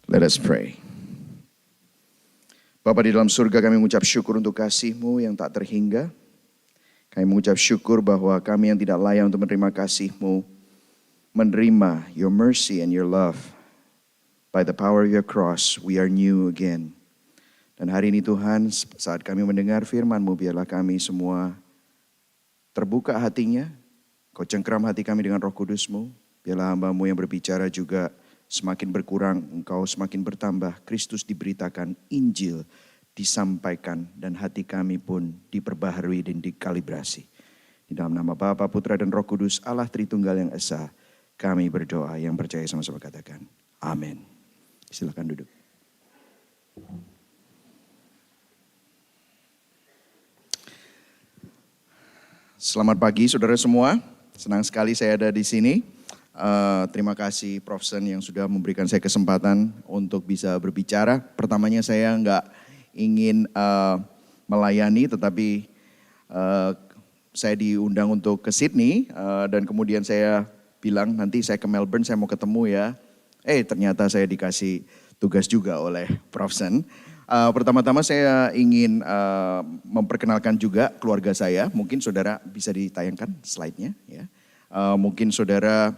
Let us pray. Bapa di dalam surga, kami mengucap syukur untuk kasih-Mu yang tak terhingga. Kami mengucap syukur bahwa kami yang tidak layak untuk menerima kasih-Mu, menerima your mercy and your love. By the power of your cross, we are new again. Dan hari ini Tuhan, saat kami mendengar firman-Mu, biarlah kami semua terbuka hatinya. Kau cengkeram hati kami dengan Roh Kudus-Mu. Biarlah hamba-Mu yang berbicara juga semakin berkurang, Engkau semakin bertambah. Kristus diberitakan, Injil disampaikan, dan hati kami pun diperbaharui dan dikalibrasi. Di dalam nama Bapa, Putra, dan Roh Kudus, Allah Tritunggal yang Esa, kami berdoa. Yang percaya sama-sama katakan, amin. Silakan duduk. Selamat pagi saudara semua, senang sekali saya ada di sini. Terima kasih Prof. Sen yang sudah memberikan saya kesempatan untuk bisa berbicara. Pertamanya saya nggak ingin melayani, tetapi saya diundang untuk ke Sydney dan kemudian saya bilang nanti saya ke Melbourne, saya mau ketemu ya. Ternyata saya dikasih tugas juga oleh Prof. Sen. Pertama-tama saya ingin memperkenalkan juga keluarga saya. Mungkin saudara bisa ditayangkan slide-nya ya. Mungkin saudara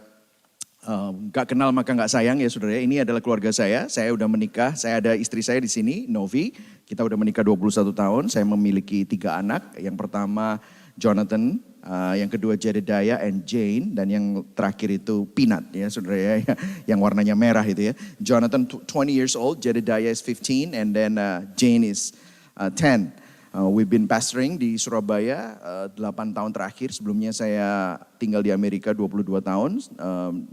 gak kenal maka gak sayang ya saudara. Ini adalah keluarga saya udah menikah, saya ada istri saya di sini, Novi. Kita udah menikah 21 tahun, saya memiliki 3 anak. Yang pertama Jonathan, yang kedua Jedediah and Jane, dan yang terakhir itu Peanut ya saudara ya, yang warnanya merah itu ya. Jonathan 20 years old, Jedediah is 15, and then Jane is 10. We've been pastoring di Surabaya 8 tahun terakhir. Sebelumnya saya tinggal di Amerika 22 tahun.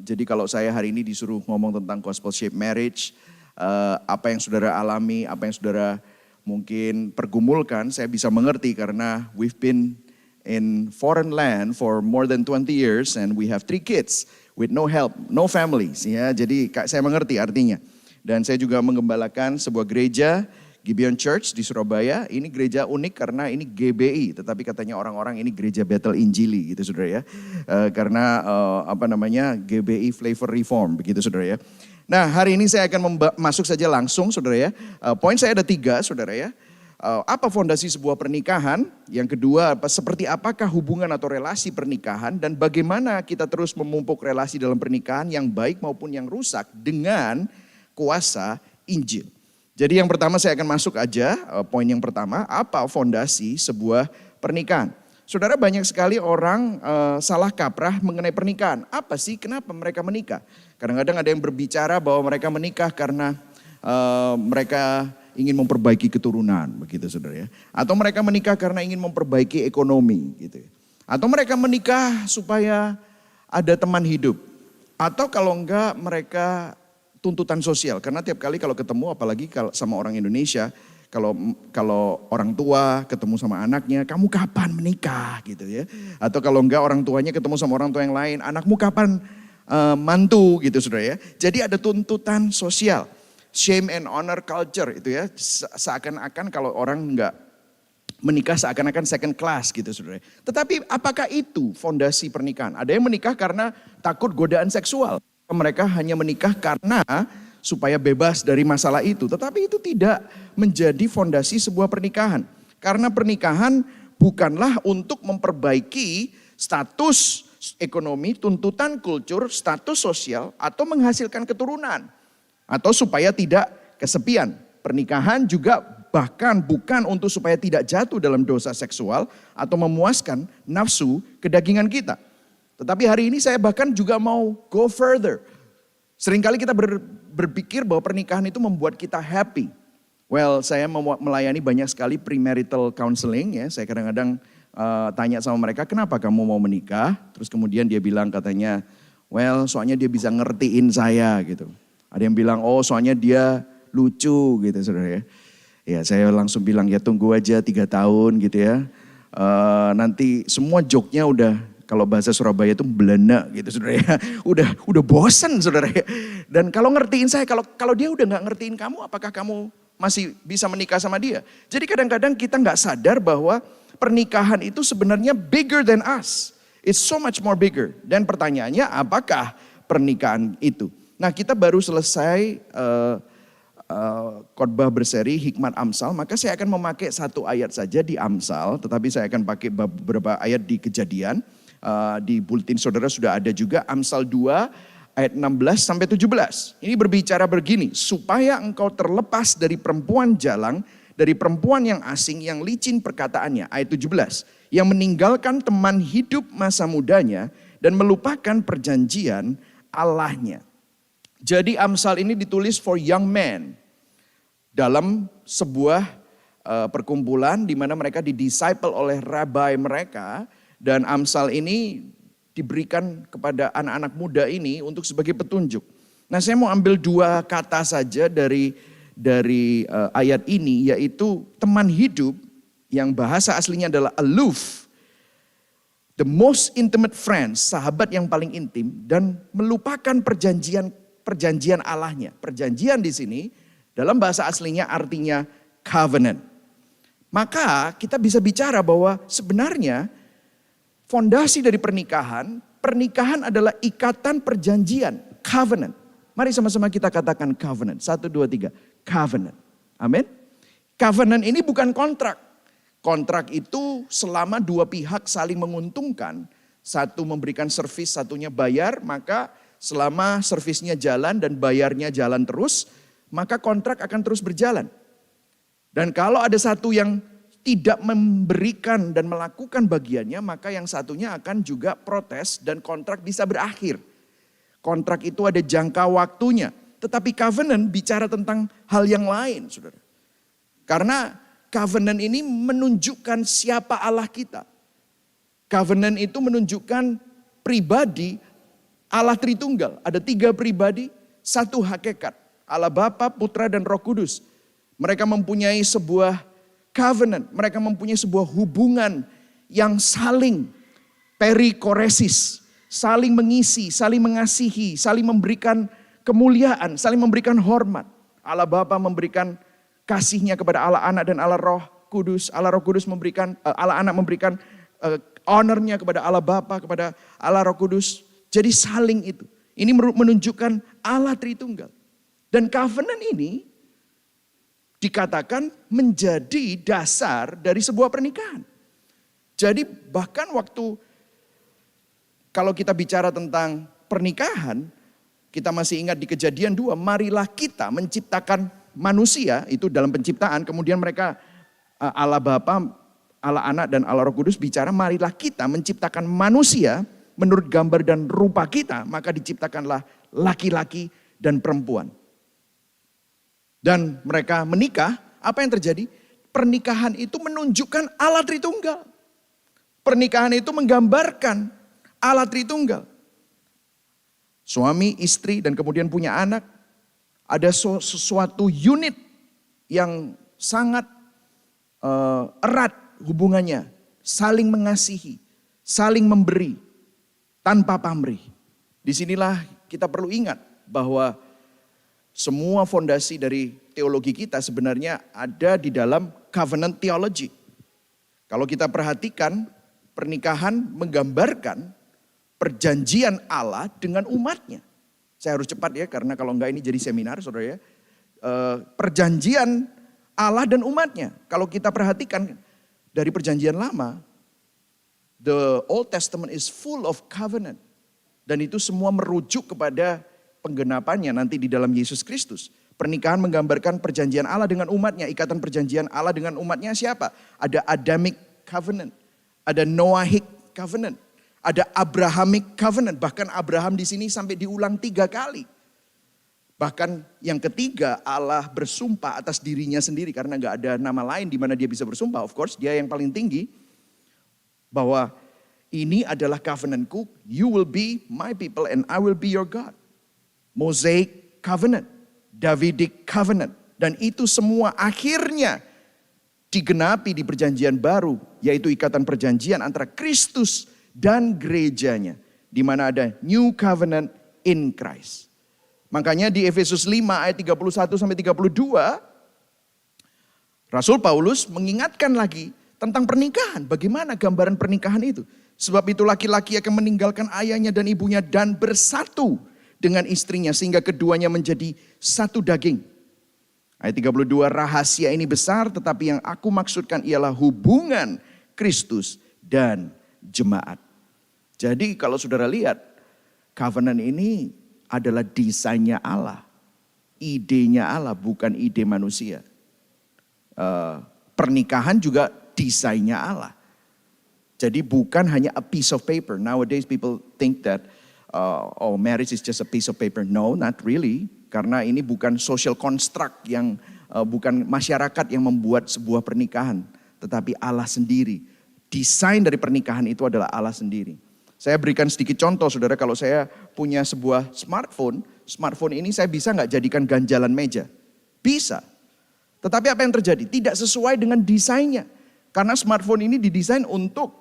Jadi kalau saya hari ini disuruh ngomong tentang gospel shaped marriage, apa yang saudara alami, apa yang saudara mungkin pergumulkan, saya bisa mengerti karena we've been in foreign land for more than 20 years and we have 3 kids with no help, no families ya. Jadi saya mengerti artinya. Dan saya juga menggembalakan sebuah gereja Gibeon Church di Surabaya. Ini gereja unik karena ini GBI, tetapi katanya orang-orang ini gereja Bethel Injili gitu saudara ya. Karena GBI Flavor Reform begitu saudara ya. Nah hari ini saya akan masuk saja langsung saudara ya. Poin saya ada 3 saudara ya. Apa fondasi sebuah pernikahan? Yang kedua, seperti apakah hubungan atau relasi pernikahan? Dan bagaimana kita terus memupuk relasi dalam pernikahan yang baik maupun yang rusak dengan kuasa Injil. Jadi yang pertama saya akan masuk aja, poin yang pertama, apa fondasi sebuah pernikahan. Saudara, banyak sekali orang salah kaprah mengenai pernikahan. Apa sih, kenapa mereka menikah? Kadang-kadang ada yang berbicara bahwa mereka menikah karena mereka ingin memperbaiki keturunan, begitu saudara ya. Atau mereka menikah karena ingin memperbaiki ekonomi gitu ya. Atau mereka menikah supaya ada teman hidup. Atau kalau enggak mereka tuntutan sosial, karena tiap kali kalau ketemu, apalagi kalau sama orang Indonesia, kalau orang tua ketemu sama anaknya, kamu kapan menikah gitu ya. Atau kalau enggak orang tuanya ketemu sama orang tua yang lain, anakmu kapan mantu gitu saudara ya. Jadi ada tuntutan sosial, shame and honor culture itu ya. Seakan-akan kalau orang enggak menikah seakan-akan second class gitu saudara. Tetapi apakah itu fondasi pernikahan? Ada yang menikah karena takut godaan seksual. Mereka hanya menikah karena supaya bebas dari masalah itu. Tetapi itu tidak menjadi fondasi sebuah pernikahan. Karena pernikahan bukanlah untuk memperbaiki status ekonomi, tuntutan kultur, status sosial, atau menghasilkan keturunan. Atau supaya tidak kesepian. Pernikahan juga bahkan bukan untuk supaya tidak jatuh dalam dosa seksual atau memuaskan nafsu kedagingan kita. Tetapi hari ini saya bahkan juga mau go further. Seringkali kita berpikir bahwa pernikahan itu membuat kita happy. Well, saya melayani banyak sekali premarital counseling ya. Saya kadang-kadang tanya sama mereka, kenapa kamu mau menikah? Terus kemudian dia bilang katanya, well soalnya dia bisa ngertiin saya gitu. Ada yang bilang, oh soalnya dia lucu gitu saudara ya. Ya saya langsung bilang, ya tunggu aja 3 tahun gitu ya. Nanti semua joke-nya udah, kalau bahasa Surabaya itu belena gitu saudara ya. Udah bosen saudara ya. Dan kalau ngertiin saya, kalau dia udah gak ngertiin kamu, apakah kamu masih bisa menikah sama dia? Jadi kadang-kadang kita gak sadar bahwa pernikahan itu sebenarnya bigger than us. It's so much more bigger. Dan pertanyaannya, apakah pernikahan itu? Nah kita baru selesai khotbah berseri Hikmat Amsal, maka saya akan memakai satu ayat saja di Amsal, tetapi saya akan pakai beberapa ayat di Kejadian. Di bulletin saudara sudah ada juga Amsal 2 ayat 16 sampai 17. Ini berbicara begini, supaya engkau terlepas dari perempuan jalang, dari perempuan yang asing yang licin perkataannya, ayat 17, yang meninggalkan teman hidup masa mudanya dan melupakan perjanjian Allahnya. Jadi Amsal ini ditulis for young men dalam sebuah perkumpulan di mana mereka didisciple oleh rabai mereka, dan Amsal ini diberikan kepada anak-anak muda ini untuk sebagai petunjuk. Nah, saya mau ambil dua kata saja dari ayat ini, yaitu teman hidup yang bahasa aslinya adalah aloof. The most intimate friends, sahabat yang paling intim, dan melupakan perjanjian Allahnya. Perjanjian di sini dalam bahasa aslinya artinya covenant. Maka kita bisa bicara bahwa sebenarnya fondasi dari pernikahan adalah ikatan perjanjian, covenant. Mari sama-sama kita katakan covenant. 1, 2, 3, covenant. Amin. Covenant ini bukan kontrak. Kontrak itu selama dua pihak saling menguntungkan, satu memberikan servis, satunya bayar, maka selama servisnya jalan dan bayarnya jalan terus, maka kontrak akan terus berjalan. Dan kalau ada satu yang tidak memberikan dan melakukan bagiannya, maka yang satunya akan juga protes dan kontrak bisa berakhir. Kontrak itu ada jangka waktunya, tetapi covenant bicara tentang hal yang lain, saudara. Karena covenant ini menunjukkan siapa Allah kita. Covenant itu menunjukkan pribadi Allah Tritunggal. Ada 3 pribadi, 1 hakikat. Allah Bapa, Putra, dan Roh Kudus. Mereka mempunyai sebuah covenant. Mereka mempunyai sebuah hubungan yang saling perikoresis. Saling mengisi, saling mengasihi, saling memberikan kemuliaan, saling memberikan hormat. Allah Bapa memberikan kasihnya kepada Allah Anak dan Allah Roh Kudus. Allah Roh Kudus memberikan, Allah Anak memberikan honornya kepada Allah Bapa, kepada Allah Roh Kudus. Jadi saling itu. Ini menunjukkan Allah Tritunggal. Dan covenant ini dikatakan menjadi dasar dari sebuah pernikahan. Jadi bahkan waktu kalau kita bicara tentang pernikahan, kita masih ingat di Kejadian 2, marilah kita menciptakan manusia, itu dalam penciptaan, kemudian mereka Allah Bapa, Allah Anak dan Allah Roh Kudus bicara, marilah kita menciptakan manusia menurut gambar dan rupa kita, maka diciptakanlah laki-laki dan perempuan. Dan mereka menikah, apa yang terjadi? Pernikahan itu menunjukkan Allah Tritunggal. Pernikahan itu menggambarkan Allah Tritunggal. Suami, istri, dan kemudian punya anak. Ada sesuatu unit yang sangat erat hubungannya. Saling mengasihi, saling memberi, tanpa pamrih. Disinilah kita perlu ingat bahwa semua fondasi dari teologi kita sebenarnya ada di dalam covenant theology. Kalau kita perhatikan, pernikahan menggambarkan perjanjian Allah dengan umatnya. Saya harus cepat ya, karena kalau enggak ini jadi seminar saudara ya. Perjanjian Allah dan umatnya. Kalau kita perhatikan dari perjanjian lama, the Old Testament is full of covenant. Dan itu semua merujuk kepada penggenapannya nanti di dalam Yesus Kristus. Pernikahan menggambarkan perjanjian Allah dengan umatnya. Ikatan perjanjian Allah dengan umatnya siapa? Ada Adamic covenant. Ada Noahic covenant. Ada Abrahamic covenant. Bahkan Abraham di sini sampai diulang 3 kali. Bahkan yang ketiga Allah bersumpah atas dirinya sendiri. Karena gak ada nama lain di mana dia bisa bersumpah. Of course dia yang paling tinggi. Bahwa ini adalah covenantku. You will be my people and I will be your God. Mosaic covenant. Davidic covenant. Dan itu semua akhirnya digenapi di perjanjian baru. Yaitu ikatan perjanjian antara Kristus dan gerejanya. Di mana ada new covenant in Christ. Makanya di Efesus 5 ayat 31 sampai 32. Rasul Paulus mengingatkan lagi tentang pernikahan. Bagaimana gambaran pernikahan itu. Sebab itu laki-laki akan meninggalkan ayahnya dan ibunya dan bersatu dengan istrinya. Sehingga keduanya menjadi satu daging. Ayat 32, rahasia ini besar tetapi yang aku maksudkan ialah hubungan Kristus dan jemaat. Jadi kalau saudara lihat, covenant ini adalah desainnya Allah. Idenya Allah, bukan ide manusia. Pernikahan juga desainnya Allah. Jadi bukan hanya a piece of paper. Nowadays people think that marriage is just a piece of paper. No, not really. Karena ini bukan social construct yang bukan masyarakat yang membuat sebuah pernikahan, tetapi Allah sendiri. Desain dari pernikahan itu adalah Allah sendiri. Saya berikan sedikit contoh, saudara. Kalau saya punya sebuah smartphone ini saya bisa nggak jadikan ganjalan meja? Bisa. Tetapi apa yang terjadi? Tidak sesuai dengan desainnya. Karena smartphone ini didesain untuk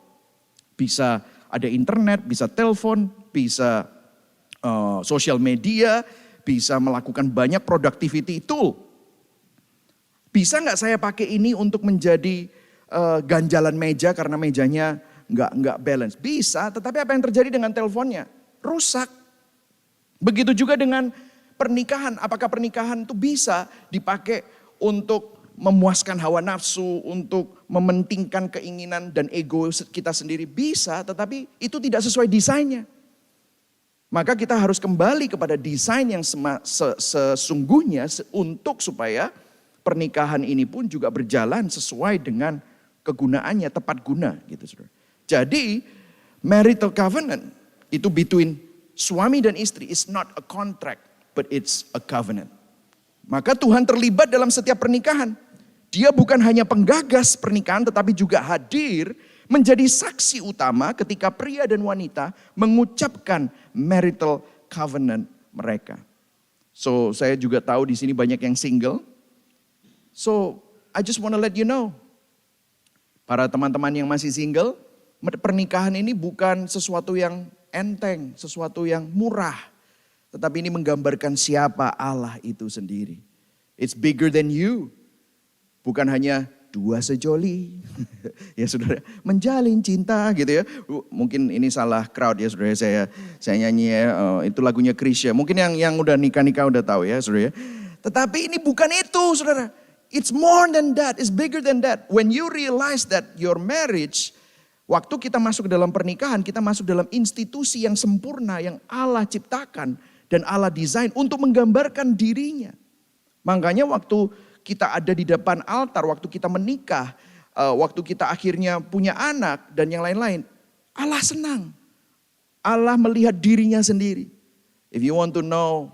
bisa ada internet, bisa telepon, bisa sosial media, bisa melakukan banyak productivity tool. Bisa nggak saya pakai ini untuk menjadi ganjalan meja karena mejanya nggak balance? Bisa, tetapi apa yang terjadi dengan teleponnya? Rusak. Begitu juga dengan pernikahan. Apakah pernikahan itu bisa dipakai untuk memuaskan hawa nafsu, untuk mementingkan keinginan dan ego kita sendiri? Bisa, tetapi itu tidak sesuai desainnya. Maka kita harus kembali kepada desain yang sesungguhnya untuk supaya pernikahan ini pun juga berjalan sesuai dengan kegunaannya, tepat guna gitu saudara. Jadi marital covenant itu between suami dan istri is not a contract but it's a covenant. Maka Tuhan terlibat dalam setiap pernikahan. Dia bukan hanya penggagas pernikahan tetapi juga hadir menjadi saksi utama ketika pria dan wanita mengucapkan marital covenant mereka. So saya juga tahu di sini banyak yang single. So I just want to let you know, para teman-teman yang masih single, pernikahan ini bukan sesuatu yang enteng, sesuatu yang murah. Tetapi ini menggambarkan siapa Allah itu sendiri. It's bigger than you. Bukan hanya dua sejoli. Ya saudara, menjalin cinta gitu ya. Mungkin ini salah crowd ya saudara, saya nyanyi ya, itu lagunya Krisya. Mungkin yang udah nikah-nikah udah tahu ya saudara ya. Tetapi ini bukan itu saudara. It's more than that, it's bigger than that. When you realize that your marriage, waktu kita masuk ke dalam pernikahan, kita masuk dalam institusi yang sempurna yang Allah ciptakan dan Allah desain untuk menggambarkan dirinya. Makanya waktu kita ada di depan altar, waktu kita menikah, waktu kita akhirnya punya anak dan yang lain-lain, Allah senang. Allah melihat dirinya sendiri. If you want to know,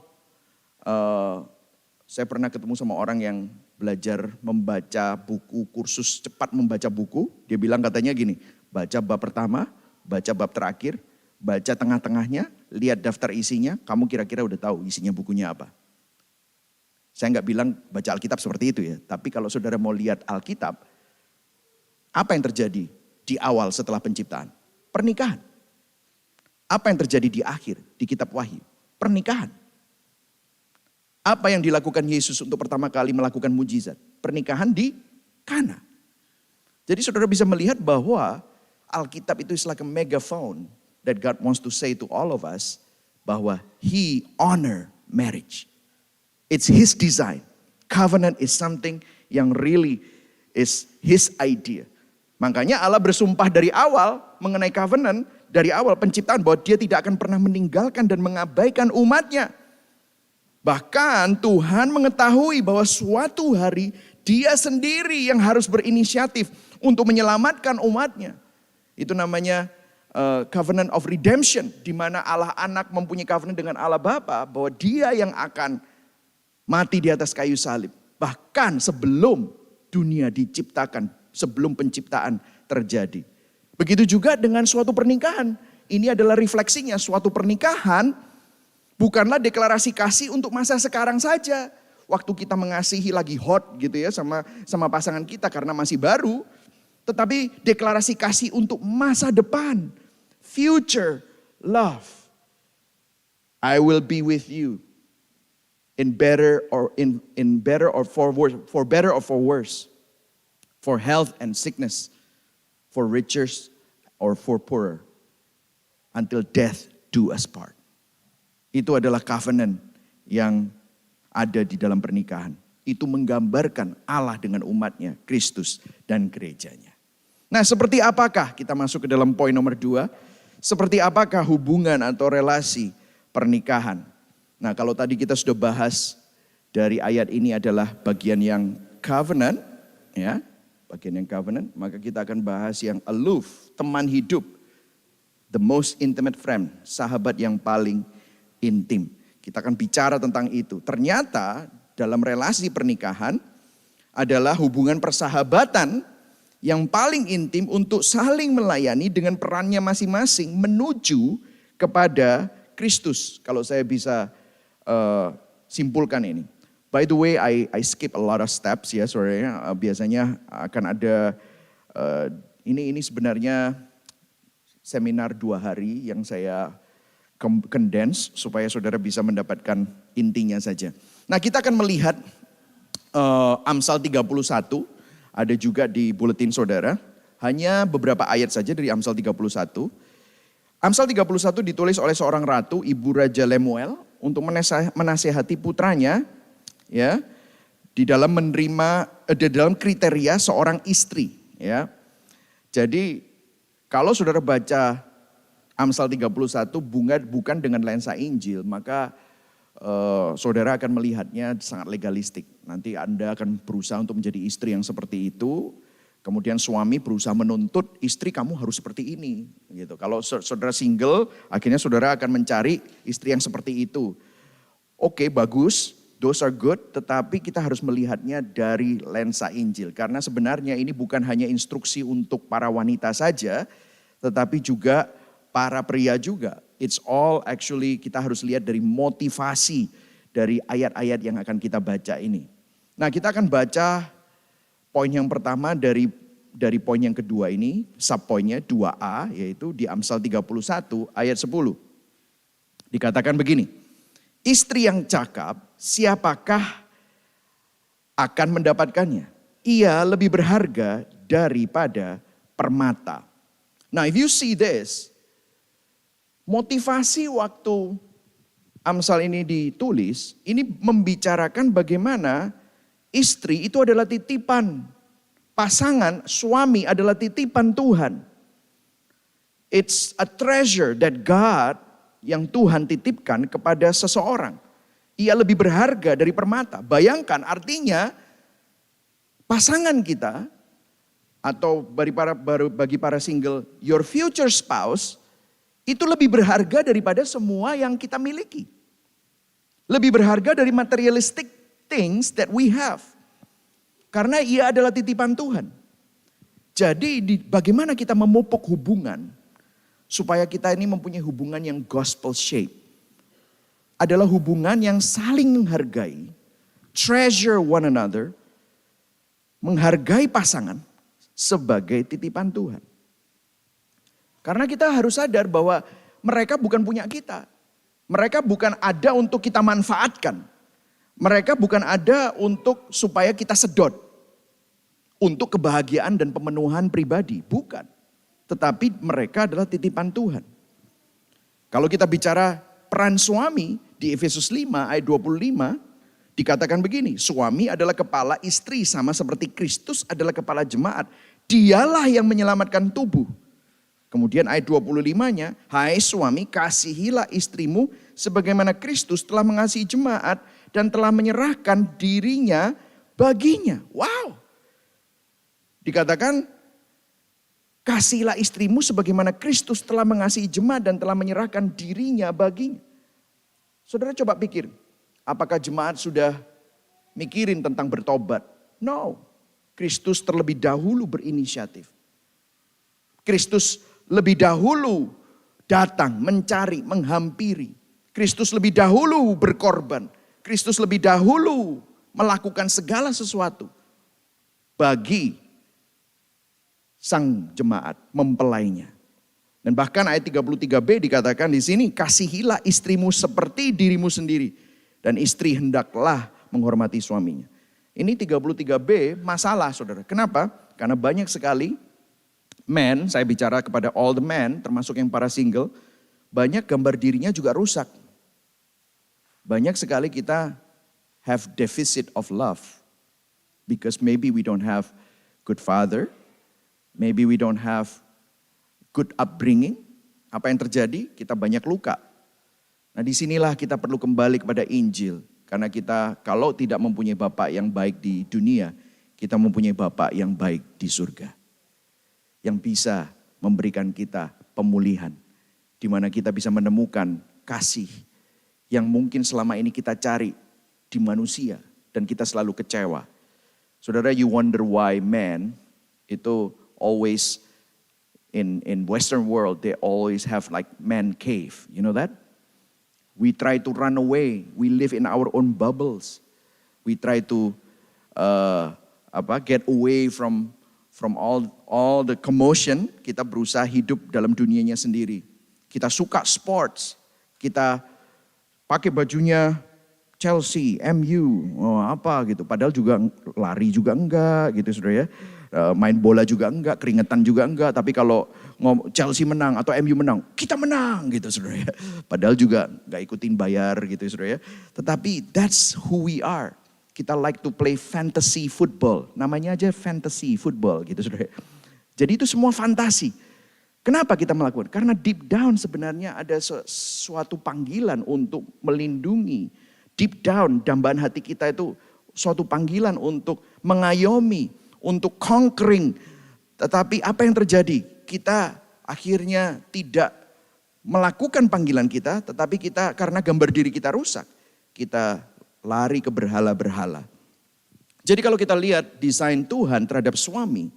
saya pernah ketemu sama orang yang belajar membaca buku, kursus cepat membaca buku. Dia bilang katanya gini, baca bab pertama, baca bab terakhir, baca tengah-tengahnya, lihat daftar isinya, kamu kira-kira udah tahu isinya bukunya apa. Saya nggak bilang baca Alkitab seperti itu ya, tapi kalau saudara mau lihat Alkitab, apa yang terjadi di awal setelah penciptaan? Pernikahan. Apa yang terjadi di akhir, di kitab Wahyu? Pernikahan. Apa yang dilakukan Yesus untuk pertama kali melakukan mujizat? Pernikahan di Kana. Jadi saudara bisa melihat bahwa Alkitab itu is like a megaphone that God wants to say to all of us bahwa He honor marriage. It's His design. Covenant is something yang really is His idea. Makanya Allah bersumpah dari awal mengenai covenant, dari awal penciptaan bahwa Dia tidak akan pernah meninggalkan dan mengabaikan umatnya. Bahkan Tuhan mengetahui bahwa suatu hari Dia sendiri yang harus berinisiatif untuk menyelamatkan umatnya. Itu namanya covenant of redemption, di mana Allah Anak mempunyai covenant dengan Allah Bapa bahwa Dia yang akan mati di atas kayu salib. Bahkan sebelum dunia diciptakan, sebelum penciptaan terjadi. Begitu juga dengan suatu pernikahan. Ini adalah refleksinya, suatu pernikahan bukanlah deklarasi kasih untuk masa sekarang saja. Waktu kita mengasihi lagi hot gitu ya sama pasangan kita karena masih baru. Tetapi deklarasi kasih untuk masa depan. Future love. I will be with you. In better or for worse, for better or for worse. For health and sickness. For riches or for poorer. Until death do us part. Itu adalah covenant yang ada di dalam pernikahan. itu menggambarkan Allah dengan umatnya, Kristus dan gerejanya. Nah, seperti apakah, kita masuk ke dalam poin nomor 2, seperti apakah hubungan atau relasi pernikahan? Nah, kalau tadi kita sudah bahas dari ayat ini adalah bagian yang covenant, ya, bagian yang covenant, maka kita akan bahas yang aloof, teman hidup, the most intimate friend, sahabat yang paling intim. Kita akan bicara tentang itu. Ternyata dalam relasi pernikahan adalah hubungan persahabatan yang paling intim untuk saling melayani dengan perannya masing-masing menuju kepada Kristus. Kalau saya bisa simpulkan ini. By the way, I skip a lot of steps ya, saudara. Biasanya akan ada, ini sebenarnya seminar 2 hari yang saya condense supaya saudara bisa mendapatkan intinya saja. Nah, kita akan melihat Amsal 31, ada juga di buletin saudara. Hanya beberapa ayat saja dari Amsal 31. Amsal 31 ditulis oleh seorang ratu, Ibu Raja Lemuel, untuk menasehati putranya, ya, di dalam kriteria seorang istri, ya. Jadi kalau saudara baca Amsal 31 bukan dengan lensa Injil, maka saudara akan melihatnya sangat legalistik. Nanti Anda akan berusaha untuk menjadi istri yang seperti itu. Kemudian suami berusaha menuntut istri, kamu harus seperti ini. Gitu. Kalau saudara single, akhirnya saudara akan mencari istri yang seperti itu. Oke, bagus, those are good, tetapi kita harus melihatnya dari lensa Injil. Karena sebenarnya ini bukan hanya instruksi untuk para wanita saja, tetapi juga para pria juga. It's all actually kita harus lihat dari motivasi dari ayat-ayat yang akan kita baca ini. Nah, kita akan baca poin yang pertama dari poin yang kedua ini, subpoinnya 2A, yaitu di Amsal 31 ayat 10. Dikatakan begini, istri yang cakap, siapakah akan mendapatkannya? Ia lebih berharga daripada permata. Now if you see this, motivasi waktu Amsal ini ditulis, ini membicarakan bagaimana istri itu adalah titipan, pasangan, suami adalah titipan Tuhan. It's a treasure that God, yang Tuhan titipkan kepada seseorang. Ia lebih berharga dari permata. Bayangkan artinya pasangan kita, atau bagi para single, your future spouse, itu lebih berharga daripada semua yang kita miliki. Lebih berharga dari materialistic things that we have. Karena ia adalah titipan Tuhan. Jadi bagaimana kita memupuk hubungan supaya kita ini mempunyai hubungan yang gospel shape. Adalah hubungan yang saling menghargai, treasure one another, menghargai pasangan sebagai titipan Tuhan. Karena kita harus sadar bahwa mereka bukan punya kita. Mereka bukan ada untuk kita manfaatkan. Mereka bukan ada untuk supaya kita sedot. Untuk kebahagiaan dan pemenuhan pribadi. Bukan. Tetapi mereka adalah titipan Tuhan. Kalau kita bicara peran suami di Efesus 5 ayat 25. Dikatakan begini. Suami adalah kepala istri sama seperti Kristus adalah kepala jemaat. Dialah yang menyelamatkan tubuh. Kemudian ayat 25-nya, hai suami kasihilah istrimu sebagaimana Kristus telah mengasihi jemaat dan telah menyerahkan dirinya baginya. Wow. Dikatakan kasihilah istrimu sebagaimana Kristus telah mengasihi jemaat dan telah menyerahkan dirinya baginya. Saudara coba pikir, apakah jemaat sudah mikirin tentang bertobat? No. Kristus terlebih dahulu berinisiatif. Kristus lebih dahulu datang, mencari, menghampiri. Kristus lebih dahulu berkorban. Kristus lebih dahulu melakukan segala sesuatu bagi sang jemaat, mempelainya. Dan bahkan ayat 33b dikatakan di sini, kasihilah istrimu seperti dirimu sendiri. Dan istri hendaklah menghormati suaminya. Ini 33b masalah saudara. Kenapa? Karena banyak sekali men, saya bicara kepada all the men, termasuk yang para single, banyak gambar dirinya juga rusak. Banyak sekali kita have deficit of love. Because maybe we don't have good father, maybe we don't have good upbringing. Apa yang terjadi? Kita banyak luka. Nah, disinilah kita perlu kembali kepada Injil. Karena kita kalau tidak mempunyai Bapa yang baik di dunia, kita mempunyai Bapa yang baik di surga. Yang bisa memberikan kita pemulihan. Di mana kita bisa menemukan kasih yang mungkin selama ini kita cari di manusia. Dan kita selalu kecewa. Saudara, you wonder why men itu always in Western world, they always have like man cave. You know that? We try to run away. We live in our own bubbles. We try to get away from all the commotion. Kita berusaha hidup dalam dunianya sendiri. Kita suka sports. Kita pakai bajunya Chelsea, MU, apa gitu. Padahal juga lari juga enggak gitu saudara ya. Main bola juga enggak, keringetan juga enggak. Tapi kalau Chelsea menang atau MU menang, kita menang gitu saudara ya. Padahal juga enggak ikutin bayar gitu saudara ya. Tetapi that's who we are. Kita like to play fantasy football. Namanya aja fantasy football gitu saudara ya. Jadi itu semua fantasi. Kenapa kita melakukan? Karena deep down sebenarnya ada suatu panggilan untuk melindungi. Deep down dambaan hati kita itu suatu panggilan untuk mengayomi, untuk conquering. Tetapi apa yang terjadi? Kita akhirnya tidak melakukan panggilan kita, tetapi kita karena gambar diri kita rusak, kita lari ke berhala-berhala. Jadi kalau kita lihat desain Tuhan terhadap suami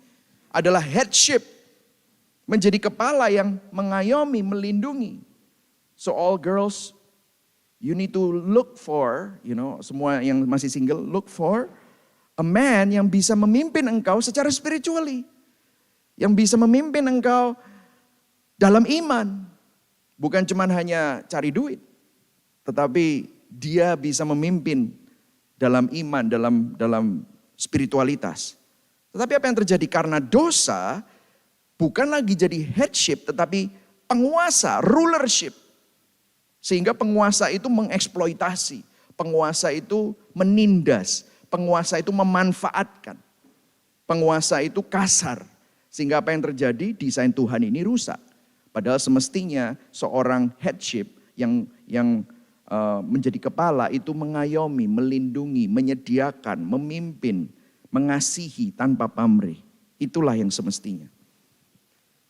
adalah headship, menjadi kepala yang mengayomi, melindungi. So all girls, you need to look for, semua yang masih single, look for a man yang bisa memimpin engkau secara spiritually. Yang bisa memimpin engkau dalam iman. Bukan cuma hanya cari duit. Tetapi dia bisa memimpin dalam iman, dalam spiritualitas. Tetapi apa yang terjadi? Karena dosa bukan lagi jadi headship tetapi penguasa, rulership. Sehingga penguasa itu mengeksploitasi. Penguasa itu menindas. Penguasa itu memanfaatkan. Penguasa itu kasar. Sehingga apa yang terjadi? Desain Tuhan ini rusak. Padahal semestinya seorang headship yang menjadi kepala itu mengayomi, melindungi, menyediakan, memimpin, mengasihi tanpa pamrih. Itulah yang semestinya.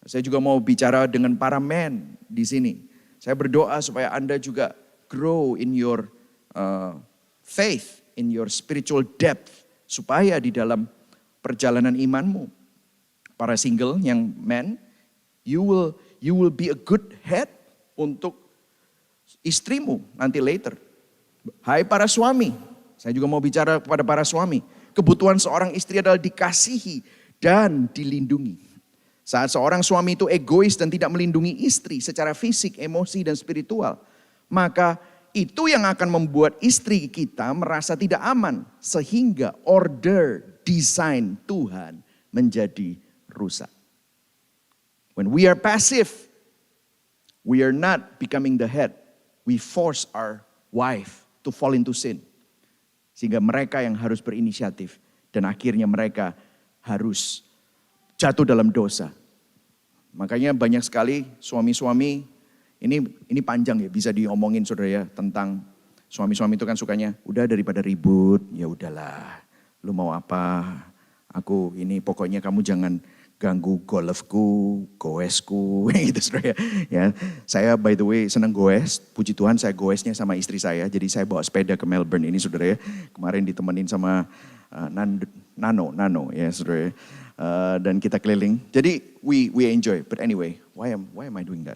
Saya juga mau bicara dengan para men di sini. Saya berdoa supaya Anda juga grow in your faith, in your spiritual depth. Supaya di dalam perjalanan imanmu, para single yang men, you will be a good head untuk istrimu nanti later. Hai para suami, saya juga mau bicara kepada para suami. Kebutuhan seorang istri adalah dikasihi dan dilindungi. Saat seorang suami itu egois dan tidak melindungi istri secara fisik, emosi, dan spiritual, maka itu yang akan membuat istri kita merasa tidak aman. Sehingga order, desain Tuhan menjadi rusak. When we are passive, we are not becoming the head. We force our wife to fall into sin. Sehingga mereka yang harus berinisiatif. Dan akhirnya mereka harus jatuh dalam dosa. Makanya banyak sekali suami-suami, ini panjang ya, bisa diomongin saudara ya, tentang suami-suami itu kan sukanya, udah daripada ribut, ya udahlah, lu mau apa, aku ini pokoknya kamu jangan ganggu golfku, goesku, gitu saudara ya. Saya by the way senang goes, puji Tuhan saya goesnya sama istri saya, jadi saya bawa sepeda ke Melbourne ini saudara ya, kemarin ditemenin sama Nano ya saudara ya. Dan kita keliling. Jadi we enjoy. But anyway, why am I doing that?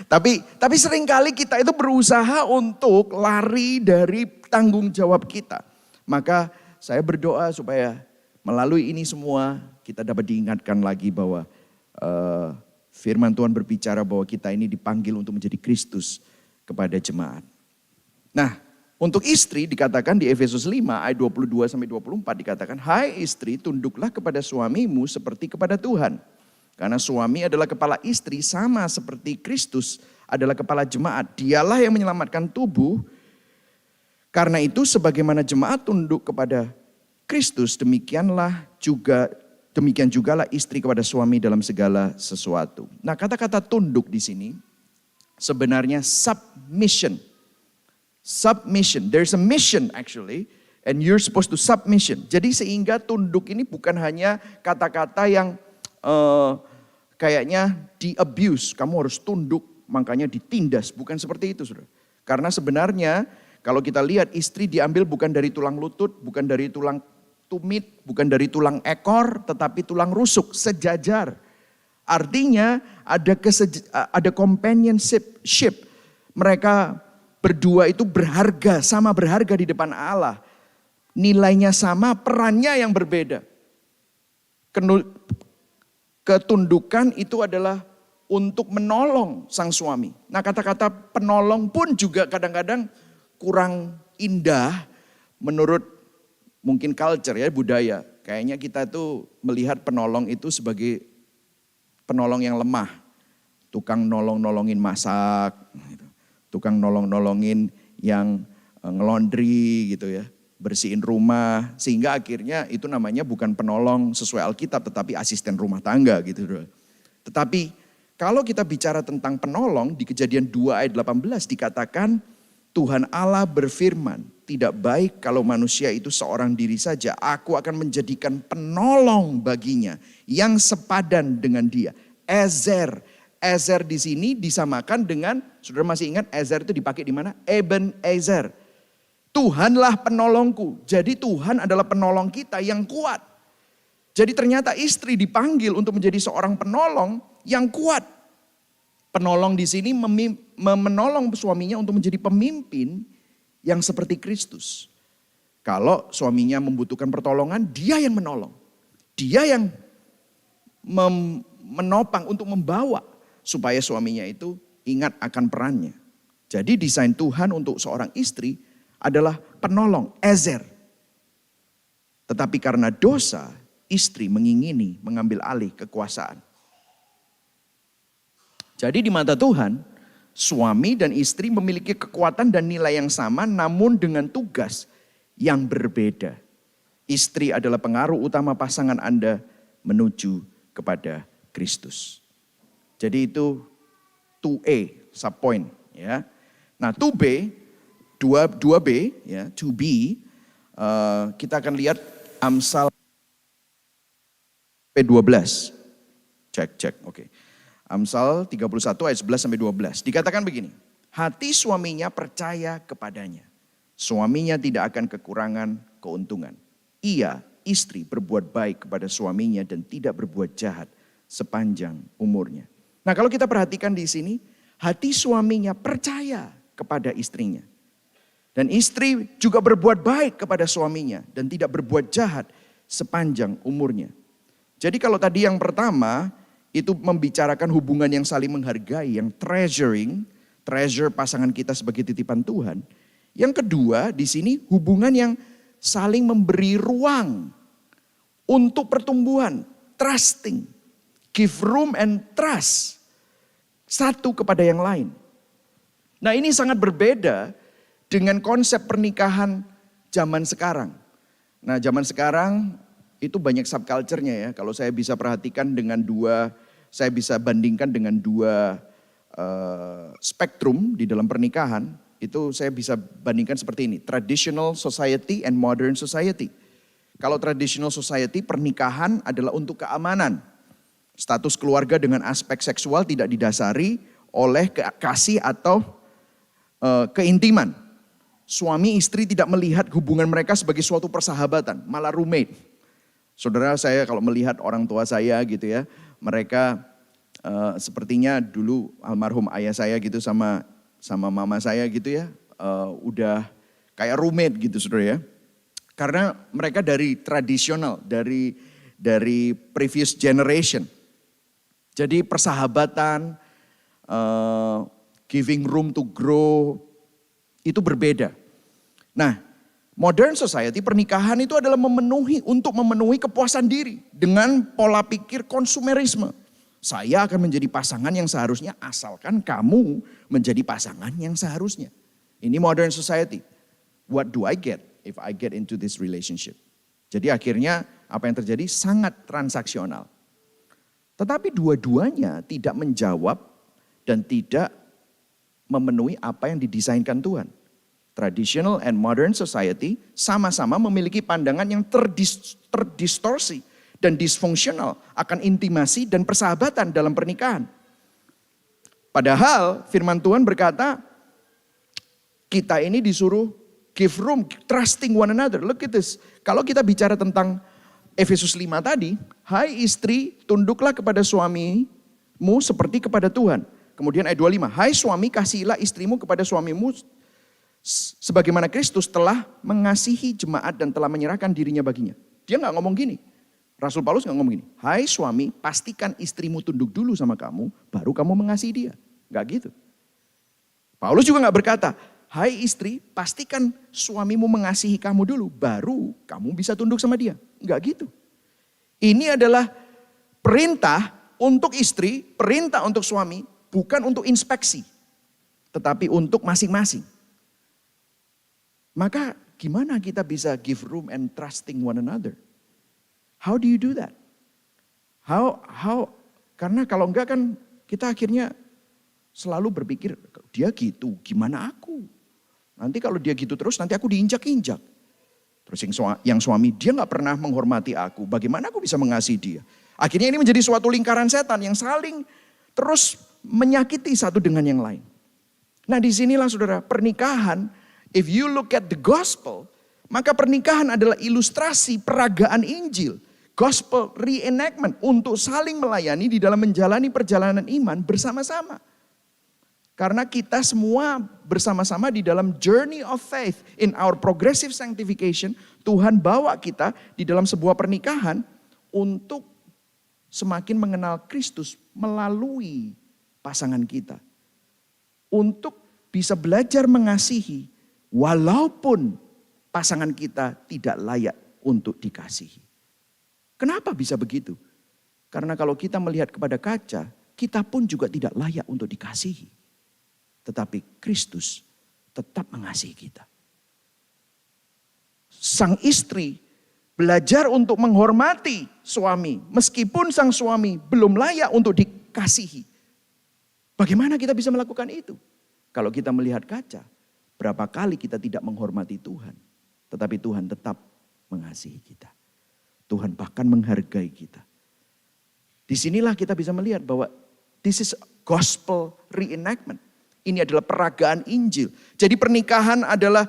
Tapi seringkali kita itu berusaha untuk lari dari tanggung jawab kita. Maka saya berdoa supaya melalui ini semua kita dapat diingatkan lagi bahwa firman Tuhan berbicara bahwa kita ini dipanggil untuk menjadi Kristus kepada jemaat. Nah, untuk istri dikatakan di Efesus 5 ayat 22-24 dikatakan, hai istri tunduklah kepada suamimu seperti kepada Tuhan. Karena suami adalah kepala istri sama seperti Kristus adalah kepala jemaat. Dialah yang menyelamatkan tubuh Karena itu sebagaimana jemaat tunduk kepada Kristus, demikian jugalah istri kepada suami dalam segala sesuatu. Nah, kata-kata tunduk di sini sebenarnya submission. Submission. There's a mission actually and you're supposed to submission. Jadi sehingga tunduk ini bukan hanya kata-kata yang kayaknya di-abuse. Kamu harus tunduk, makanya ditindas. Bukan seperti itu, saudara. Karena sebenarnya kalau kita lihat istri diambil bukan dari tulang lutut, bukan dari tulang tumit, bukan dari tulang ekor, tetapi tulang rusuk, sejajar. Artinya ada companionship. Mereka berdua itu berharga, sama berharga di depan Allah. Nilainya sama, perannya yang berbeda. Ketundukan itu adalah untuk menolong sang suami. Nah, kata-kata penolong pun juga kadang-kadang kurang indah menurut mungkin culture ya, budaya. Kayaknya kita tuh melihat penolong itu sebagai penolong yang lemah. Tukang nolongin masak, tukang nolongin yang ngelondri gitu ya, bersihin rumah. Sehingga akhirnya itu namanya bukan penolong sesuai Alkitab, tetapi asisten rumah tangga gitu. Tetapi kalau kita bicara tentang penolong, di Kejadian 2 ayat 18 dikatakan, Tuhan Allah berfirman, tidak baik kalau manusia itu seorang diri saja. Aku akan menjadikan penolong baginya yang sepadan dengan dia. Ezer. Ezer di sini disamakan dengan, saudara masih ingat Ezer itu dipakai di mana? Ebenezer. Tuhanlah penolongku. Jadi Tuhan adalah penolong kita yang kuat. Jadi ternyata istri dipanggil untuk menjadi seorang penolong yang kuat. Penolong di sini menolong suaminya untuk menjadi pemimpin yang seperti Kristus. Kalau suaminya membutuhkan pertolongan, dia yang menolong. Dia yang menopang untuk membawa supaya suaminya itu ingat akan perannya. Jadi desain Tuhan untuk seorang istri adalah penolong, ezer. Tetapi karena dosa, istri mengingini mengambil alih kekuasaan. Jadi di mata Tuhan, suami dan istri memiliki kekuatan dan nilai yang sama namun dengan tugas yang berbeda. Istri adalah pengaruh utama pasangan Anda menuju kepada Kristus. Jadi itu 2A, subpoint ya. Nah 2B, 2B ya, 2B, kita akan lihat Amsal 12. Cek, oke. Amsal 31 ayat 11 sampai 12. Dikatakan begini, hati suaminya percaya kepadanya. Suaminya tidak akan kekurangan keuntungan. Ia, istri, berbuat baik kepada suaminya dan tidak berbuat jahat sepanjang umurnya. Nah, kalau kita perhatikan di sini, hati suaminya percaya kepada istrinya. Dan istri juga berbuat baik kepada suaminya dan tidak berbuat jahat sepanjang umurnya. Jadi kalau tadi yang pertama itu membicarakan hubungan yang saling menghargai, yang treasure pasangan kita sebagai titipan Tuhan. Yang kedua di sini hubungan yang saling memberi ruang untuk pertumbuhan, trusting, give room and trust satu kepada yang lain. Nah ini sangat berbeda dengan konsep pernikahan zaman sekarang. Nah zaman sekarang itu banyak subculture-nya ya. Kalau saya bisa perhatikan saya bisa bandingkan dengan dua spektrum di dalam pernikahan. Itu saya bisa bandingkan seperti ini. Traditional society and modern society. Kalau traditional society pernikahan adalah untuk keamanan. Status keluarga dengan aspek seksual tidak didasari oleh kasih atau keintiman. Suami istri tidak melihat hubungan mereka sebagai suatu persahabatan, malah roommate. Saudara saya kalau melihat orang tua saya gitu ya, mereka sepertinya dulu almarhum ayah saya gitu sama mama saya gitu ya, udah kayak roommate gitu saudara ya. Karena mereka dari tradisional, dari previous generation. Jadi persahabatan, giving room to grow, itu berbeda. Nah, modern society pernikahan itu adalah untuk memenuhi kepuasan diri dengan pola pikir konsumerisme. Saya akan menjadi pasangan yang seharusnya asalkan kamu menjadi pasangan yang seharusnya. Ini modern society. what do I get if I get into this relationship? Jadi akhirnya apa yang terjadi sangat transaksional. Tetapi dua-duanya tidak menjawab dan tidak memenuhi apa yang didesainkan Tuhan. Traditional and modern society sama-sama memiliki pandangan yang terdistorsi dan disfungsional akan intimasi dan persahabatan dalam pernikahan. Padahal firman Tuhan berkata, kita ini disuruh give room, trusting one another. Look at this. Kalau kita bicara tentang Efesus 5 tadi, hai istri, tunduklah kepada suamimu seperti kepada Tuhan. Kemudian ayat 25, hai suami, kasihilah istrimu kepada suamimu sebagaimana Kristus telah mengasihi jemaat dan telah menyerahkan dirinya baginya. Dia nggak ngomong gini. Rasul Paulus nggak ngomong gini. Hai suami, pastikan istrimu tunduk dulu sama kamu, baru kamu mengasihi dia. Nggak gitu. Paulus juga nggak berkata, hai istri, pastikan suamimu mengasihi kamu dulu, baru kamu bisa tunduk sama dia. Nggak gitu. Ini adalah perintah untuk istri, perintah untuk suami, bukan untuk inspeksi, tetapi untuk masing-masing. Maka gimana kita bisa give room and trusting one another? How do you do that? Karena kalau enggak kan kita akhirnya selalu berpikir, dia gitu, gimana aku? Nanti kalau dia gitu terus nanti aku diinjak-injak. Terus yang suami, dia gak pernah menghormati aku, bagaimana aku bisa mengasihi dia? Akhirnya ini menjadi suatu lingkaran setan yang saling terus menyakiti satu dengan yang lain. Nah disinilah saudara, pernikahan, if you look at the gospel, maka pernikahan adalah ilustrasi peragaan Injil. Gospel reenactment untuk saling melayani di dalam menjalani perjalanan iman bersama-sama. Karena kita semua bersama-sama di dalam journey of faith in our progressive sanctification, Tuhan bawa kita di dalam sebuah pernikahan untuk semakin mengenal Kristus melalui pasangan kita. Untuk bisa belajar mengasihi walaupun pasangan kita tidak layak untuk dikasihi. Kenapa bisa begitu? Karena kalau kita melihat kepada kaca, kita pun juga tidak layak untuk dikasihi. Tetapi Kristus tetap mengasihi kita. Sang istri belajar untuk menghormati suami, meskipun sang suami belum layak untuk dikasihi. Bagaimana kita bisa melakukan itu? Kalau kita melihat kaca, berapa kali kita tidak menghormati Tuhan, tetapi Tuhan tetap mengasihi kita. Tuhan bahkan menghargai kita. Disinilah kita bisa melihat bahwa this is gospel reenactment. Ini adalah peragaan Injil. Jadi pernikahan adalah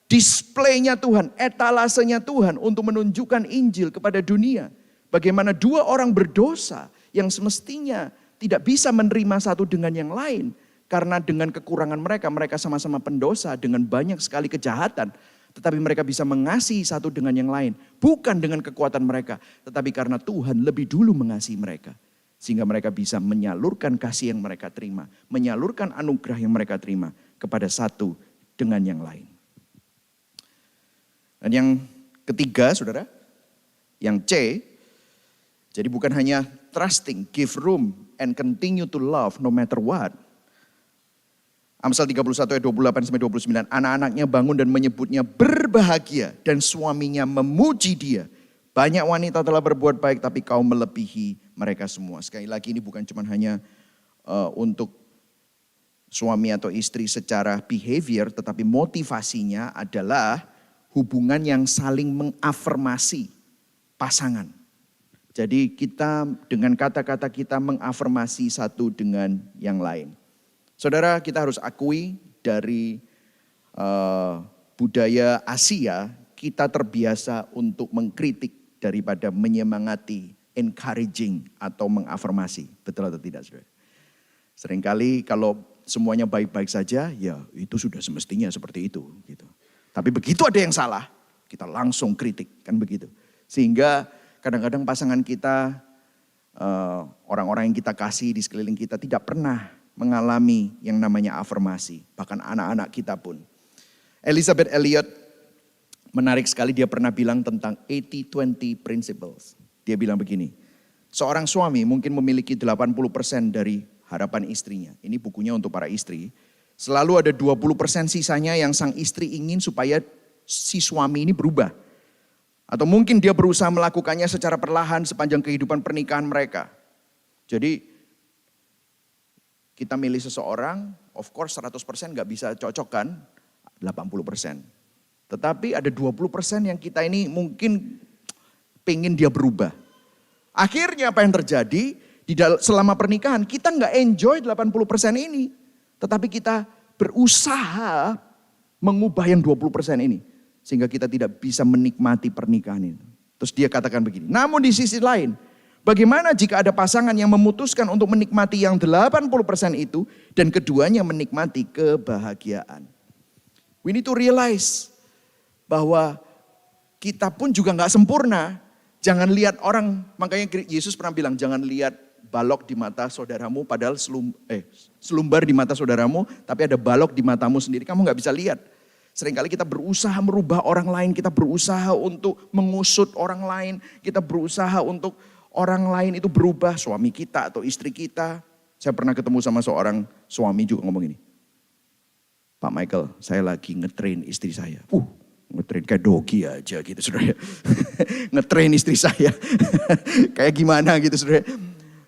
displaynya Tuhan, etalasenya Tuhan untuk menunjukkan Injil kepada dunia. Bagaimana dua orang berdosa yang semestinya tidak bisa menerima satu dengan yang lain. Karena dengan kekurangan mereka, mereka sama-sama pendosa dengan banyak sekali kejahatan. Tetapi mereka bisa mengasihi satu dengan yang lain. Bukan dengan kekuatan mereka, tetapi karena Tuhan lebih dulu mengasihi mereka. Sehingga mereka bisa menyalurkan kasih yang mereka terima. Menyalurkan anugerah yang mereka terima kepada satu dengan yang lain. Dan yang ketiga saudara, yang C. Jadi bukan hanya trusting, give room and continue to love no matter what. Amsal 31 ayat 28-29, anak-anaknya bangun dan menyebutnya berbahagia dan suaminya memuji dia. Banyak wanita telah berbuat baik tapi kau melebihi mereka semua. Sekali lagi ini bukan cuma hanya untuk suami atau istri secara behavior, tetapi motivasinya adalah hubungan yang saling mengafirmasi pasangan. Jadi kita dengan kata-kata kita mengafirmasi satu dengan yang lain. Saudara, kita harus akui dari budaya Asia, kita terbiasa untuk mengkritik daripada menyemangati, encouraging atau mengafirmasi. Betul atau tidak, saudara? Seringkali kalau semuanya baik-baik saja, ya itu sudah semestinya seperti itu. Gitu. Tapi begitu ada yang salah, kita langsung kritik, kan begitu. Sehingga kadang-kadang pasangan kita, orang-orang yang kita kasih di sekeliling kita tidak pernah mengalami yang namanya afirmasi. Bahkan anak-anak kita pun. Elizabeth Elliot menarik sekali, dia pernah bilang tentang 80-20 principles. Dia bilang begini, seorang suami mungkin memiliki 80% dari harapan istrinya. Ini bukunya untuk para istri. Selalu ada 20% sisanya yang sang istri ingin supaya si suami ini berubah. Atau mungkin dia berusaha melakukannya secara perlahan sepanjang kehidupan pernikahan mereka. Jadi kita milih seseorang, of course 100% gak bisa cocok kan, 80%. Tetapi ada 20% yang kita ini mungkin pengen dia berubah. Akhirnya apa yang terjadi selama pernikahan, kita gak enjoy 80% ini. Tetapi kita berusaha mengubah yang 20% ini. Sehingga kita tidak bisa menikmati pernikahan itu. Terus dia katakan begini, namun di sisi lain, bagaimana jika ada pasangan yang memutuskan untuk menikmati yang 80% itu dan keduanya menikmati kebahagiaan. We need to realize bahwa kita pun juga gak sempurna. Jangan lihat orang, makanya Yesus pernah bilang jangan lihat balok di mata saudaramu padahal selumbar di mata saudaramu tapi ada balok di matamu sendiri, kamu gak bisa lihat. Seringkali kita berusaha merubah orang lain, kita berusaha untuk mengusut orang lain, kita berusaha untuk orang lain itu berubah, suami kita atau istri kita. Saya pernah ketemu sama seorang suami juga ngomong ini, Pak Michael, saya lagi ngetrain istri saya. Ngetrain kayak dogi aja gitu saudara. Ngetrain istri saya. Kayak gimana gitu saudara.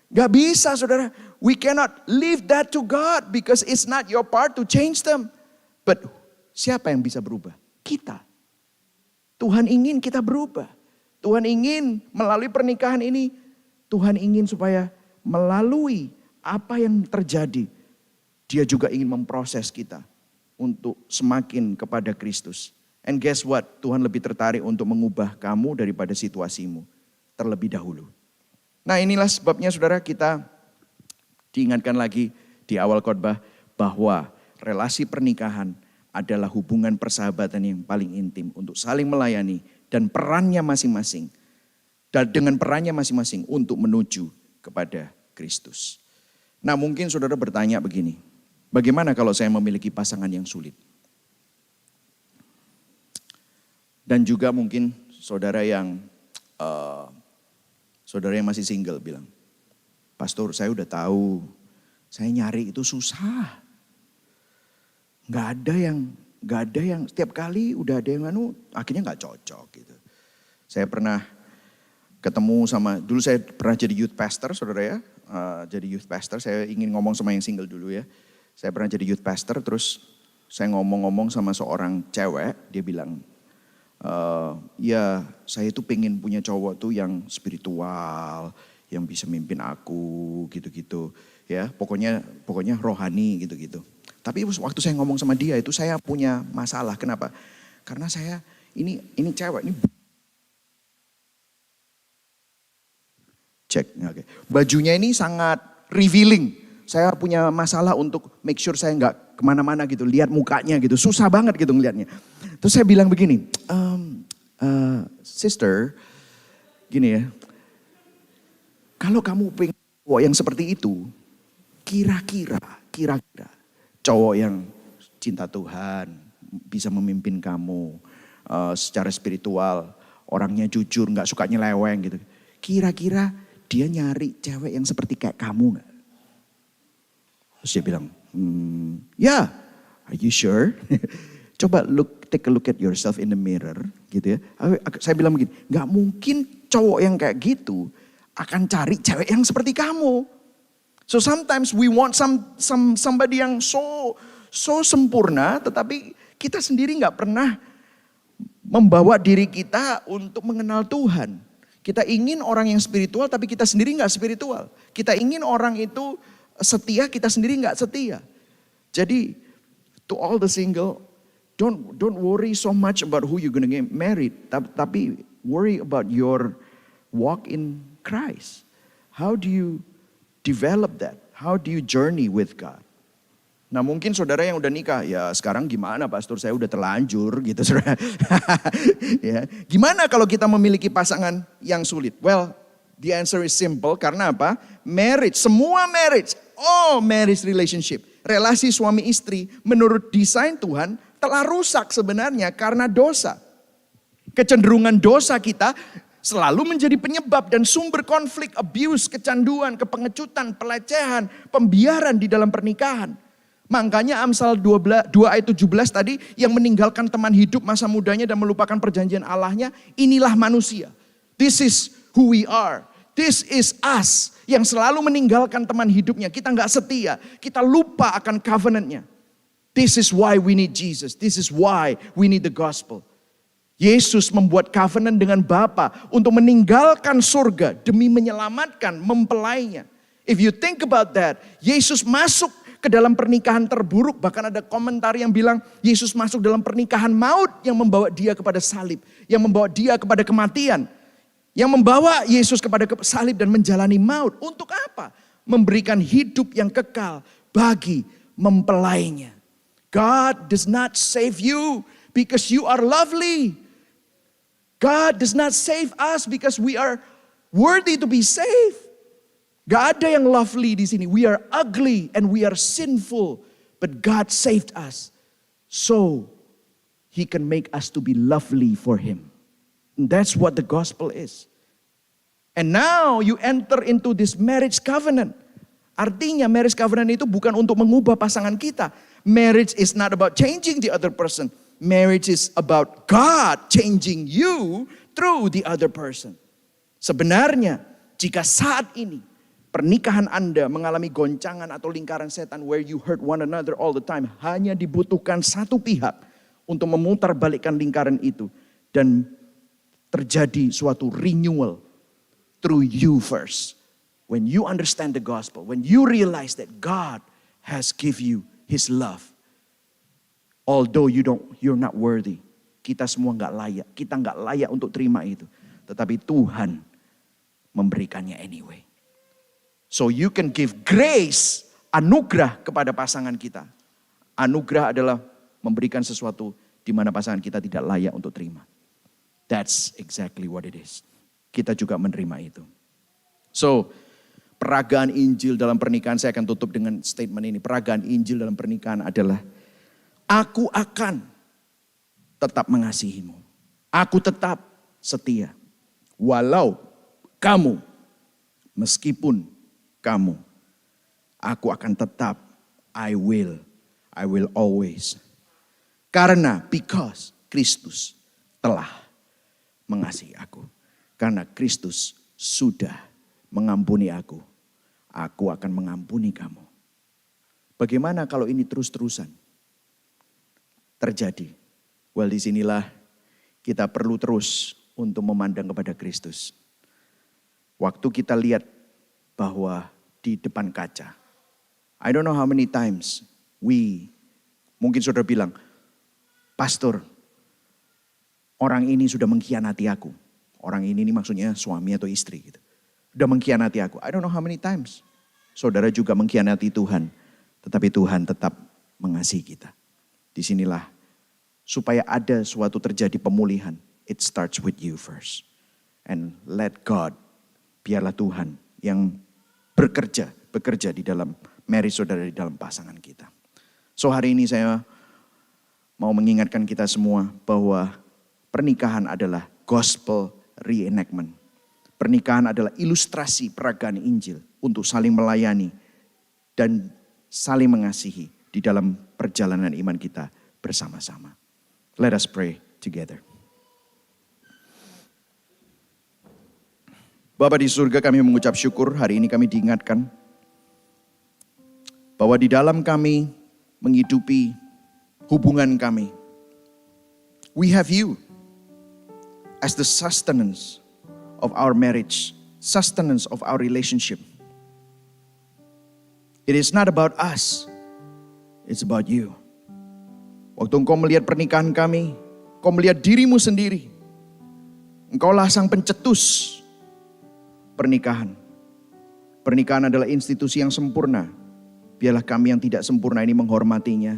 Gak bisa saudara. We cannot leave that to God because it's not your part to change them. But siapa yang bisa berubah? Kita. Tuhan ingin kita berubah. Tuhan ingin melalui pernikahan ini. Tuhan ingin supaya melalui apa yang terjadi. Dia juga ingin memproses kita untuk semakin kepada Kristus. And guess what? Tuhan lebih tertarik untuk mengubah kamu daripada situasimu terlebih dahulu. Nah inilah sebabnya saudara kita diingatkan lagi di awal khotbah bahwa relasi pernikahan adalah hubungan persahabatan yang paling intim untuk saling melayani dan perannya masing-masing. Dan dengan perannya masing-masing untuk menuju kepada Kristus. Nah mungkin saudara bertanya begini, bagaimana kalau saya memiliki pasangan yang sulit? Dan juga mungkin saudara yang masih single bilang, Pastor saya udah tahu, saya nyari itu susah. Gak ada yang setiap kali udah ada yang akhirnya gak cocok gitu. Saya pernah ketemu dulu saya pernah jadi youth pastor saudara ya. Jadi youth pastor, saya ingin ngomong sama yang single dulu ya. Saya pernah jadi youth pastor, terus saya ngomong-ngomong sama seorang cewek, dia bilang, ya saya tuh pengen punya cowok tuh yang spiritual, yang bisa mimpin aku gitu-gitu ya, pokoknya rohani gitu-gitu. Tapi waktu saya ngomong sama dia itu saya punya masalah, kenapa? Karena saya ini cewek ini cek, okay. Bajunya ini sangat revealing. Saya punya masalah untuk make sure saya nggak kemana-mana gitu, lihat mukanya gitu, susah banget gitu ngelihatnya. Terus saya bilang begini, sister, gini ya, kalau kamu pengen cowok yang seperti itu, kira-kira cowok yang cinta Tuhan, bisa memimpin kamu secara spiritual, orangnya jujur, nggak suka nyeleweng gitu. Kira-kira dia nyari cewek yang seperti kayak kamu nggak? Terus dia bilang, yeah, are you sure? Coba take a look at yourself in the mirror gitu ya. Saya bilang begini, gak mungkin cowok yang kayak gitu akan cari cewek yang seperti kamu. So sometimes we want somebody yang so sempurna, tetapi kita sendiri gak pernah membawa diri kita untuk mengenal Tuhan. Kita ingin orang yang spiritual tapi kita sendiri gak spiritual. Kita ingin orang itu setia, kita sendiri gak setia. Jadi to all the single, don't worry so much about who you're gonna get married, tapi worry about your walk in Christ. How do you develop that? How do you journey with God? Nah mungkin saudara yang udah nikah, ya sekarang gimana pastor, saya udah terlanjur gitu saudara. Ya. Gimana kalau kita memiliki pasangan yang sulit? Well, the answer is simple, karena apa? Marriage, semua marriage, all marriage relationship, relasi suami istri menurut desain Tuhan telah rusak sebenarnya karena dosa. Kecenderungan dosa kita selalu menjadi penyebab dan sumber konflik, abuse, kecanduan, kepengecutan, pelecehan, pembiaran di dalam pernikahan. Makanya Amsal 2 ayat 17 tadi, yang meninggalkan teman hidup masa mudanya dan melupakan perjanjian Allahnya, inilah manusia. This is who we are. This is us, yang selalu meninggalkan teman hidupnya. Kita nggak setia, kita lupa akan covenantnya. This is why we need Jesus. This is why we need the gospel. Yesus membuat covenant dengan Bapa untuk meninggalkan surga demi menyelamatkan mempelainya. If you think about that, Yesus masuk ke dalam pernikahan terburuk. Bahkan ada komentar yang bilang Yesus masuk dalam pernikahan maut yang membawa dia kepada salib. Yang membawa dia kepada kematian. Yang membawa Yesus kepada salib dan menjalani maut. Untuk apa? Memberikan hidup yang kekal bagi mempelainya. God does not save you because you are lovely. God does not save us because we are worthy to be saved. Gak ada yang lovely di sini. We are ugly and we are sinful. But God saved us. So He can make us to be lovely for Him. And that's what the gospel is. And now you enter into this marriage covenant. Artinya marriage covenant itu bukan untuk mengubah pasangan kita. Marriage is not about changing the other person. Marriage is about God changing you through the other person. Sebenarnya jika saat ini pernikahan Anda mengalami goncangan atau lingkaran setan where you hurt one another all the time, hanya dibutuhkan satu pihak untuk memutarbalikkan lingkaran itu dan terjadi suatu renewal through you first. When you understand the gospel, when you realize that God has give you His love. Although you're not worthy. Kita semua nggak layak. Kita nggak layak untuk terima itu. Tetapi Tuhan memberikannya anyway. So you can give grace, anugerah kepada pasangan kita. Anugerah adalah memberikan sesuatu di mana pasangan kita tidak layak untuk terima. That's exactly what it is. Kita juga menerima itu. So, peragaan Injil dalam pernikahan, saya akan tutup dengan statement ini. Peragaan Injil dalam pernikahan adalah, aku akan tetap mengasihimu. Aku tetap setia. Walau kamu, meskipun kamu, aku akan tetap, I will always. Karena, because Kristus telah mengasihi aku. Karena Kristus sudah mengampuni aku. Aku akan mengampuni kamu. Bagaimana kalau ini terus-terusan terjadi? Well, disinilah kita perlu terus untuk memandang kepada Kristus. Waktu kita lihat bahwa di depan kaca, I don't know how many times mungkin saudara bilang, pastor, orang ini sudah mengkhianati aku. Orang ini maksudnya suami atau istri gitu. Sudah mengkhianati aku. I don't know how many times. Saudara juga mengkhianati Tuhan. Tetapi Tuhan tetap mengasihi kita. Disinilah supaya ada suatu terjadi pemulihan. It starts with you first. And let God, biarlah Tuhan yang bekerja di dalam marriage saudara, di dalam pasangan kita. So hari ini saya mau mengingatkan kita semua bahwa pernikahan adalah gospel reenactment. Pernikahan adalah ilustrasi peragaan Injil untuk saling melayani dan saling mengasihi di dalam perjalanan iman kita bersama-sama. Let us pray together. Bapa di surga, kami mengucap syukur hari ini kami diingatkan bahwa di dalam kami menghidupi hubungan kami, we have you as the sustenance of our marriage, sustenance of our relationship. It is not about us, it's about you. Waktu engkau melihat pernikahan kami, engkau melihat dirimu sendiri. Engkaulah sang pencetus pernikahan. Pernikahan adalah institusi yang sempurna. Biarlah kami yang tidak sempurna ini menghormatinya.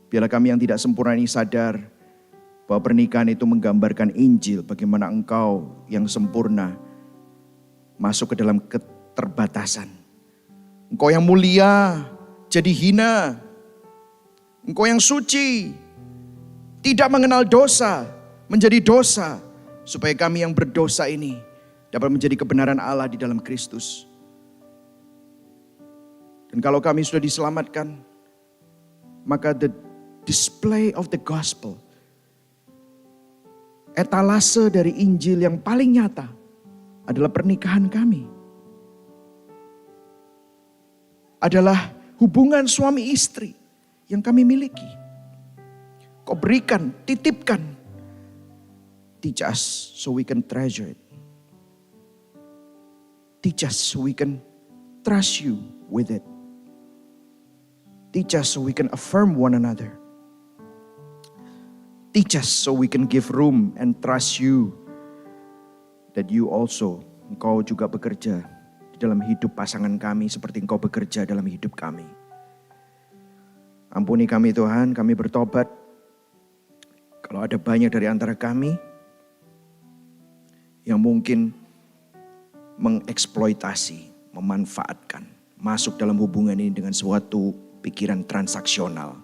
Biarlah kami yang tidak sempurna ini sadar bahwa pernikahan itu menggambarkan Injil. Bagaimana engkau yang sempurna masuk ke dalam keterbatasan. Engkau yang mulia jadi hina. Engkau yang suci tidak mengenal dosa menjadi dosa. Supaya kami yang berdosa ini dapat menjadi kebenaran Allah di dalam Kristus. Dan kalau kami sudah diselamatkan, maka the display of the gospel, etalase dari Injil yang paling nyata adalah pernikahan kami. Adalah hubungan suami istri yang kami miliki. Kau berikan, titipkan. Teach us so we can treasure it. Teach us so we can trust you with it. Teach us so we can affirm one another. Teach us so we can give room and trust you. That you also, engkau juga bekerja di dalam hidup pasangan kami seperti engkau bekerja dalam hidup kami. Ampuni kami Tuhan, kami bertobat. Kalau ada banyak dari antara kami yang mungkin mengeksploitasi, memanfaatkan, masuk dalam hubungan ini dengan suatu pikiran transaksional.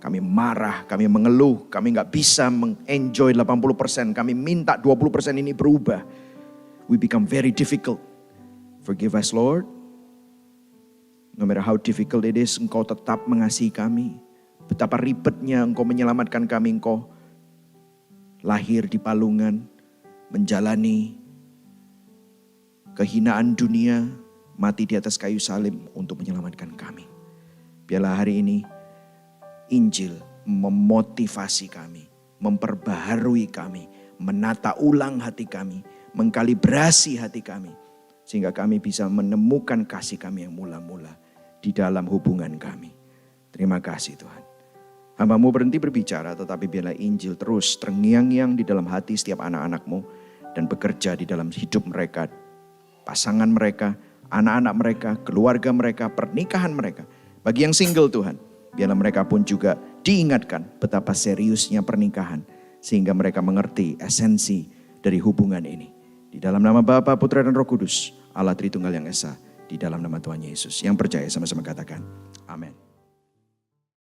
Kami marah, kami mengeluh, kami gak bisa mengenjoy 80%, kami minta 20% ini berubah. We become very difficult. Forgive us Lord. No matter how difficult it is, engkau tetap mengasihi kami. Betapa ribetnya engkau menyelamatkan kami, engkau lahir di palungan, menjalani kehinaan dunia, mati di atas kayu salib untuk menyelamatkan kami. Biarlah hari ini Injil memotivasi kami, memperbaharui kami, menata ulang hati kami, mengkalibrasi hati kami. Sehingga kami bisa menemukan kasih kami yang mula-mula di dalam hubungan kami. Terima kasih Tuhan. Hamba-Mu berhenti berbicara, tetapi biarlah Injil terus terngiang-ngiang di dalam hati setiap anak-anak-Mu dan bekerja di dalam hidup mereka, pasangan mereka, anak-anak mereka, keluarga mereka, pernikahan mereka. Bagi yang single Tuhan, biarlah mereka pun juga diingatkan betapa seriusnya pernikahan sehingga mereka mengerti esensi dari hubungan ini. Di dalam nama Bapa, Putra dan Roh Kudus, Allah Tritunggal yang Esa, di dalam nama Tuhan Yesus. Yang percaya sama-sama katakan, amin.